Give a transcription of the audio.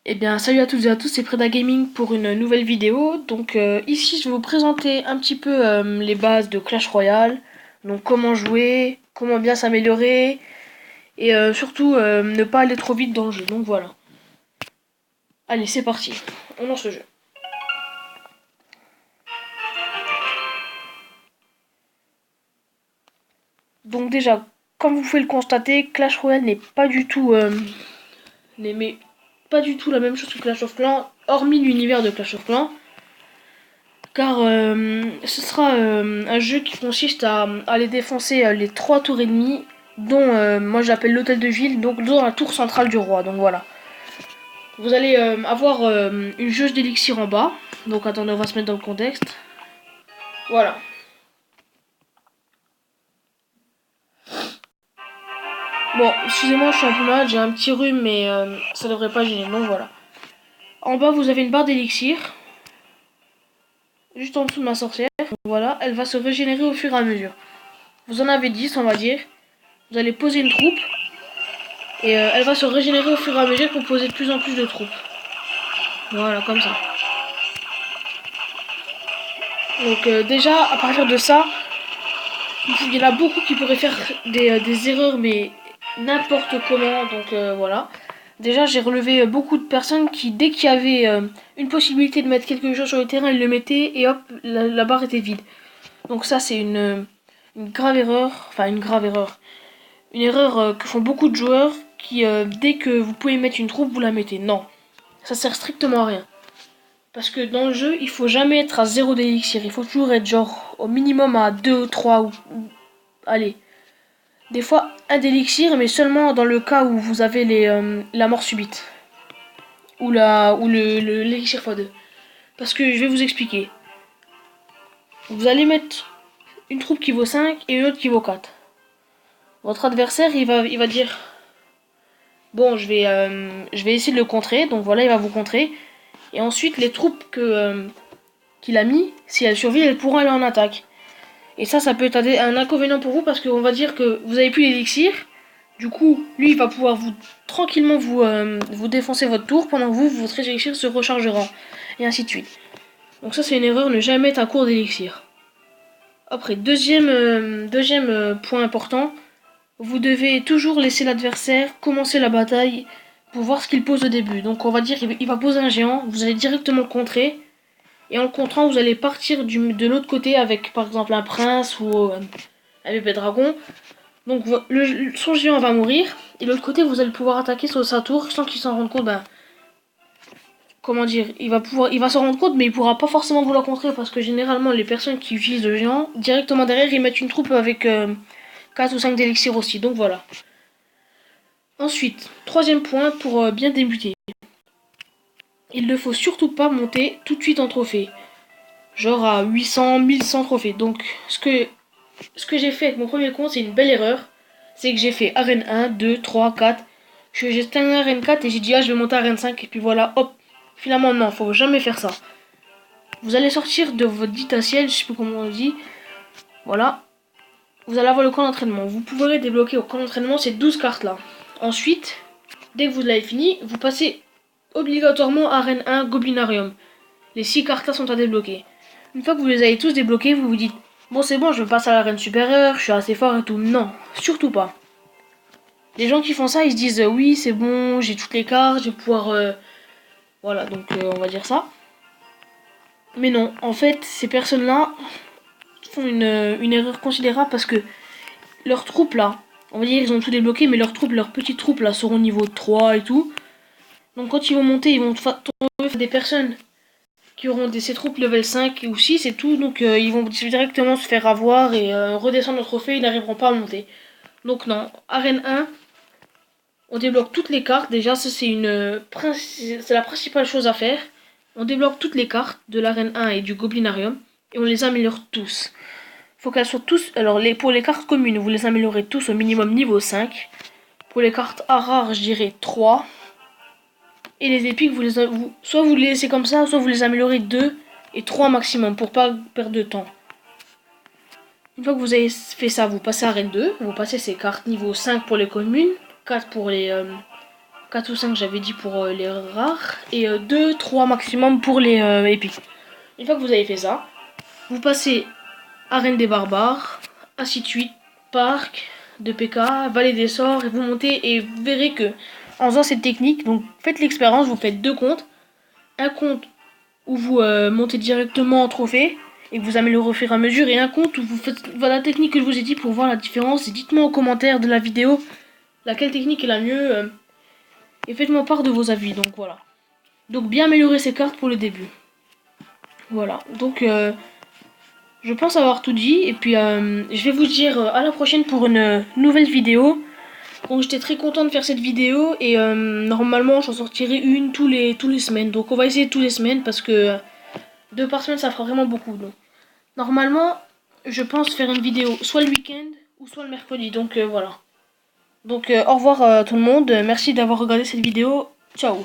Eh bien, salut à toutes et à tous, c'est Preda Gaming pour une nouvelle vidéo. Donc ici, je vais vous présenter un petit peu les bases de Clash Royale. Donc comment jouer, comment bien s'améliorer et surtout ne pas aller trop vite dans le jeu. Donc voilà. Allez, c'est parti. On lance le jeu. Donc déjà, comme vous pouvez le constater, Clash Royale n'est pas du tout pas du tout la même chose que Clash of Clans, hormis l'univers de Clash of Clans. Car ce sera un jeu qui consiste à aller défoncer les 3 tours ennemies, dont moi j'appelle l'hôtel de ville, donc dans la tour centrale du roi. Donc voilà. Vous allez avoir une jauge d'élixir en bas. Donc attendez, on va se mettre dans le contexte. Voilà. Bon, excusez-moi, je suis un peu malade, j'ai un petit rhume, mais ça devrait pas gêner. Donc voilà. En bas, vous avez une barre d'élixir, juste en dessous de ma sorcière. Voilà, elle va se régénérer au fur et à mesure. Vous en avez 10, on va dire. Vous allez poser une troupe. Et elle va se régénérer au fur et à mesure pour poser de plus en plus de troupes. Voilà, comme ça. Donc déjà, à partir de ça, il y en a beaucoup qui pourraient faire des erreurs, mais n'importe comment. Donc voilà. Déjà, j'ai relevé beaucoup de personnes qui, dès qu'il y avait une possibilité de mettre quelque chose sur le terrain, ils le mettaient et hop, la barre était vide. Donc ça, c'est une grave erreur. Enfin, une grave erreur. Une erreur que font beaucoup de joueurs qui, dès que vous pouvez mettre une troupe, vous la mettez. Non, ça sert strictement à rien. Parce que dans le jeu, il faut jamais être à 0 d'élixir. Il faut toujours être genre au minimum à 2, 3 allez. Des fois un d'élixir, mais seulement dans le cas où vous avez la mort subite. Ou l'élixir x2. Parce que je vais vous expliquer. Vous allez mettre une troupe qui vaut 5 et une autre qui vaut 4. Votre adversaire, il va dire... Bon, je vais essayer de le contrer. Donc voilà, il va vous contrer. Et ensuite, les troupes qu'il a mis, si elles survivent, elles pourront aller en attaque. Et ça peut être un inconvénient pour vous parce qu'on va dire que vous avez plus d'élixir. Du coup, lui, il va pouvoir tranquillement vous défoncer votre tour pendant que votre élixir se rechargera. Et ainsi de suite. Donc ça, c'est une erreur, ne jamais être à court d'élixir. Après, deuxième point important, vous devez toujours laisser l'adversaire commencer la bataille pour voir ce qu'il pose au début. Donc on va dire qu'il va poser un géant, vous allez directement le contrer. Et en le contrant, vous allez partir de l'autre côté avec par exemple un prince ou un bébé dragon. Donc son géant va mourir. Et de l'autre côté, vous allez pouvoir attaquer sur sa tour sans qu'il s'en rende compte. Ben, comment dire, il va s'en rendre compte, mais il pourra pas forcément vous la contrer parce que généralement, les personnes qui utilisent le géant, directement derrière, ils mettent une troupe avec 4 ou 5 d'élixir aussi. Donc voilà. Ensuite, troisième point pour bien débuter. Il ne faut surtout pas monter tout de suite en trophée. Genre à 800, 1100 trophées. Donc ce que j'ai fait avec mon premier compte, c'est une belle erreur. C'est que j'ai fait arène 1, 2, 3, 4. J'ai terminé arène 4 et j'ai dit ah je vais monter arène 5 et puis voilà, hop. Finalement non, faut jamais faire ça. Vous allez sortir de votre dit à ciel, je sais plus comment on dit. Voilà. Vous allez avoir le camp d'entraînement. Vous pourrez débloquer au camp d'entraînement ces 12 cartes là. Ensuite, dès que vous l'avez fini, vous passez obligatoirement arène 1 Goblinarium. Les 6 cartes là sont à débloquer. Une fois que vous les avez tous débloqués, vous vous dites bon c'est bon, je passe à l'arène supérieure, je suis assez fort et tout. Non, surtout pas. Les gens qui font ça, ils se disent oui c'est bon, j'ai toutes les cartes, je vais pouvoir... Voilà, donc on va dire ça. Mais non, en fait, ces personnes-là font une erreur considérable parce que leurs troupes là, on va dire ils ont tout débloqué, mais leurs petites troupes là seront niveau 3 et tout. Donc quand ils vont monter, ils vont tomber des personnes qui auront ces troupes level 5 ou 6 et tout, donc ils vont directement se faire avoir et redescendre le trophée, ils n'arriveront pas à monter. Donc non, arène 1, on débloque toutes les cartes, déjà ça c'est la principale chose à faire. On débloque toutes les cartes de l'arène 1 et du Goblinarium et on les améliore tous. Faut qu'elles soient tous... Alors pour les cartes communes, vous les améliorez tous au minimum niveau 5. Pour les cartes rares, je dirais 3. Et les épiques, soit vous les laissez comme ça, soit vous les améliorez 2 et 3 maximum pour pas perdre de temps. Une fois que vous avez fait ça, vous passez à arène 2, vous passez ces cartes niveau 5 pour les communes, 4 pour 4 ou 5 j'avais dit pour les rares. Et 2, 3 maximum pour les épiques. Une fois que vous avez fait ça, vous passez Arène des Barbares, ainsi de suite, Parc de PK, Vallée des Sorts, et vous montez et vous verrez que en faisant cette technique, donc faites l'expérience, vous faites 2 comptes. Un compte où vous montez directement en trophée et que vous améliorez au fur et à mesure, et un compte où vous faites voilà, la technique que je vous ai dit pour voir la différence. Et dites-moi en commentaire de la vidéo laquelle technique est la mieux et faites-moi part de vos avis. Donc voilà. Donc bien améliorer ces cartes pour le début. Voilà. Donc je pense avoir tout dit et puis je vais vous dire à la prochaine pour une nouvelle vidéo. Donc j'étais très content de faire cette vidéo et normalement j'en sortirai une tous les semaines. Donc on va essayer tous les semaines parce que 2 par semaine ça fera vraiment beaucoup. Donc normalement je pense faire une vidéo soit le week-end ou soit le mercredi. Donc voilà. Donc au revoir tout le monde. Merci d'avoir regardé cette vidéo. Ciao.